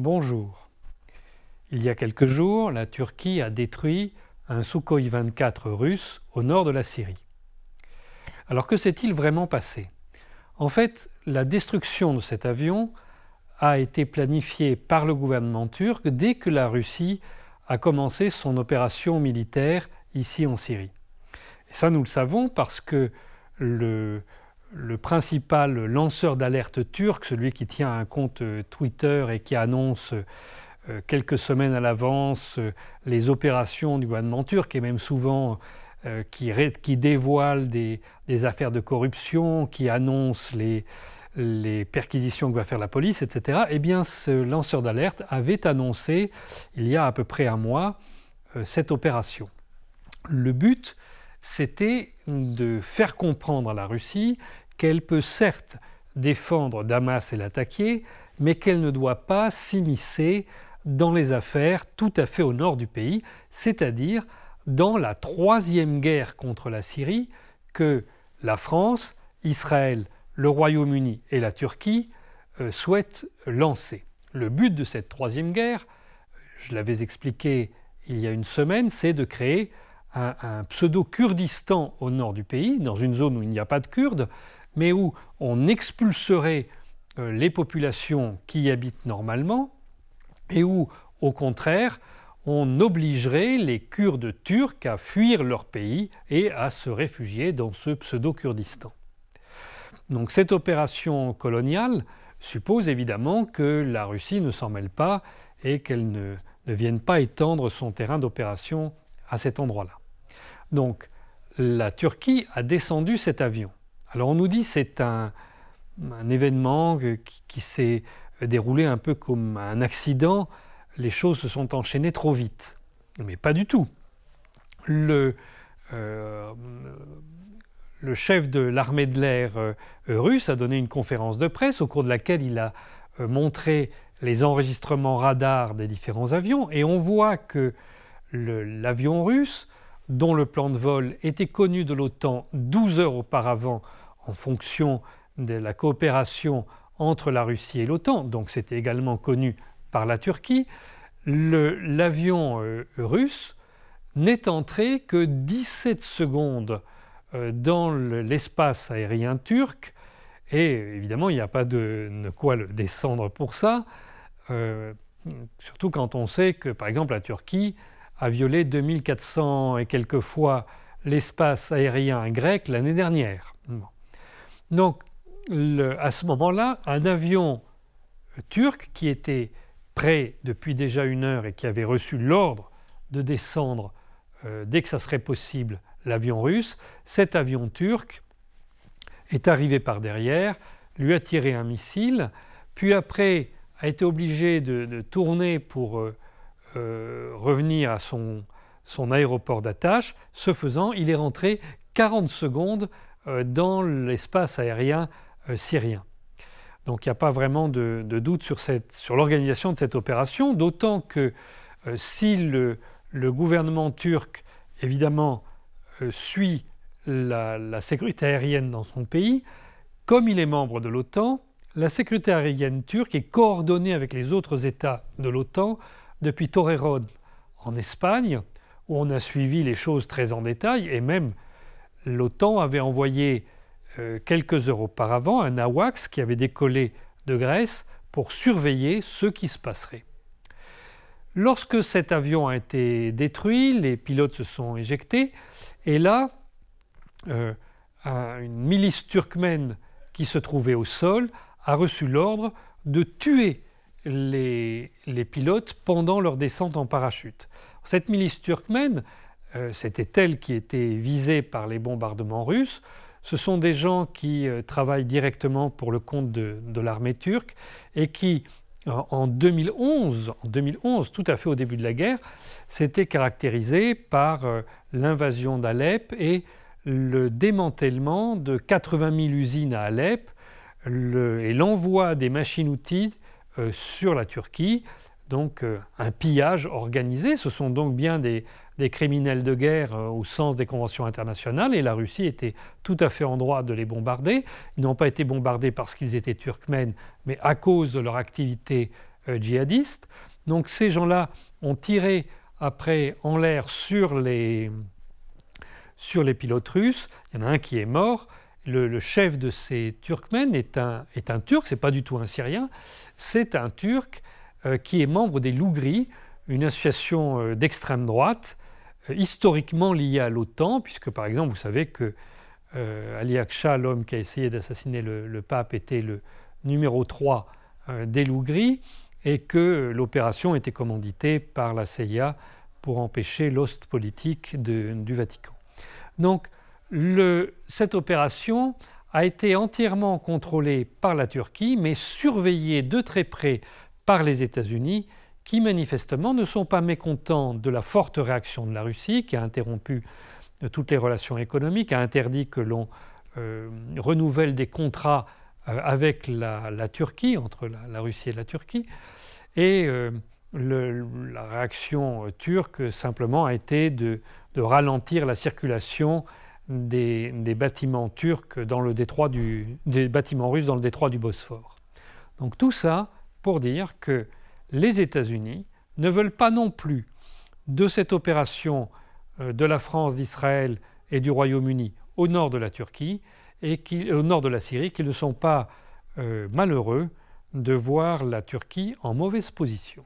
Bonjour. Il y a quelques jours, la Turquie a détruit un Sukhoi 24 russe au nord de la Syrie. Alors que s'est-il vraiment passé? En fait, la destruction de cet avion a été planifiée par le gouvernement turc dès que la Russie a commencé son opération militaire ici en Syrie. Et ça, nous le savons parce que le principal lanceur d'alerte turc, celui qui tient un compte Twitter et qui annonce quelques semaines à l'avance les opérations du gouvernement turc et même souvent qui dévoile des affaires de corruption, qui annonce les perquisitions que va faire la police, etc. Eh bien, ce lanceur d'alerte avait annoncé, il y a à peu près un mois, cette opération. Le but, c'était de faire comprendre à la Russie qu'elle peut certes défendre Damas et l'attaquer, mais qu'elle ne doit pas s'immiscer dans les affaires tout à fait au nord du pays, c'est-à-dire dans la troisième guerre contre la Syrie que la France, Israël, le Royaume-Uni et la Turquie souhaitent lancer. Le but de cette troisième guerre, je l'avais expliqué il y a une semaine, c'est de créer un pseudo-Kurdistan au nord du pays, dans une zone où il n'y a pas de Kurdes, mais où on expulserait les populations qui y habitent normalement et où, au contraire, on obligerait les Kurdes turcs à fuir leur pays et à se réfugier dans ce pseudo-Kurdistan. Donc cette opération coloniale suppose évidemment que la Russie ne s'en mêle pas et qu'elle ne vienne pas étendre son terrain d'opération à cet endroit-là. Donc la Turquie a descendu cet avion. Alors on nous dit que c'est un événement qui s'est déroulé un peu comme un accident, les choses se sont enchaînées trop vite. Mais pas du tout. Le chef de l'armée de l'air russe a donné une conférence de presse au cours de laquelle il a montré les enregistrements radars des différents avions et on voit que l'avion russe, dont le plan de vol était connu de l'OTAN 12 heures auparavant en fonction de la coopération entre la Russie et l'OTAN, donc c'était également connu par la Turquie, l'avion russe n'est entré que 17 secondes dans l'espace aérien turc et évidemment il n'y a pas de quoi le descendre pour ça, surtout quand on sait que par exemple la Turquie a violé 2400 et quelques fois l'espace aérien grec l'année dernière. Donc à ce moment-là, un avion turc qui était prêt depuis déjà une heure et qui avait reçu l'ordre de descendre dès que ça serait possible l'avion russe, cet avion turc est arrivé par derrière, lui a tiré un missile, puis après a été obligé de tourner pour revenir à son aéroport d'attache. Ce faisant, il est rentré 40 secondes dans l'espace aérien syrien. Donc il n'y a pas vraiment de doute sur l'organisation de cette opération, d'autant que si le gouvernement turc, évidemment, suit la sécurité aérienne dans son pays, comme il est membre de l'OTAN, la sécurité aérienne turque est coordonnée avec les autres États de l'OTAN depuis Torreón en Espagne, où on a suivi les choses très en détail, et même l'OTAN avait envoyé quelques heures auparavant un AWACS qui avait décollé de Grèce pour surveiller ce qui se passerait. Lorsque cet avion a été détruit, les pilotes se sont éjectés et là, une milice turkmène qui se trouvait au sol a reçu l'ordre de tuer les pilotes pendant leur descente en parachute. Cette milice turkmène, c'était elle qui était visée par les bombardements russes. Ce sont des gens qui travaillent directement pour le compte de l'armée turque et qui, en 2011, tout à fait au début de la guerre, s'étaient caractérisés par l'invasion d'Alep et le démantèlement de 80 000 usines à Alep et l'envoi des machines-outils sur la Turquie. Donc un pillage organisé, ce sont donc bien des criminels de guerre au sens des conventions internationales et la Russie était tout à fait en droit de les bombarder. Ils n'ont pas été bombardés parce qu'ils étaient turkmènes, mais à cause de leur activité djihadistes. Donc ces gens-là ont tiré après en l'air sur les pilotes russes. Il y en a un qui est mort. Le chef de ces Turkmènes est un Turc, ce n'est pas du tout un Syrien, c'est un Turc qui est membre des Loup-Gris, une association d'extrême droite, historiquement liée à l'OTAN, puisque par exemple vous savez que Ali Akcha, l'homme qui a essayé d'assassiner le pape, était le numéro 3 des Loup-Gris, et que l'opération était commanditée par la CIA pour empêcher l'host politique du Vatican. Donc cette opération a été entièrement contrôlée par la Turquie, mais surveillée de très près par les États-Unis, qui manifestement ne sont pas mécontents de la forte réaction de la Russie, qui a interrompu toutes les relations économiques, a interdit que l'on renouvelle des contrats avec la Turquie, entre la Russie et la Turquie. Et la réaction turque simplement a été de ralentir la circulation des bâtiments turcs dans le détroit des bâtiments russes dans le détroit du Bosphore. Donc tout ça pour dire que les États-Unis ne veulent pas non plus de cette opération de la France, d'Israël et du Royaume-Uni au nord de la Turquie et au nord de la Syrie, qu'ils ne sont pas malheureux de voir la Turquie en mauvaise position.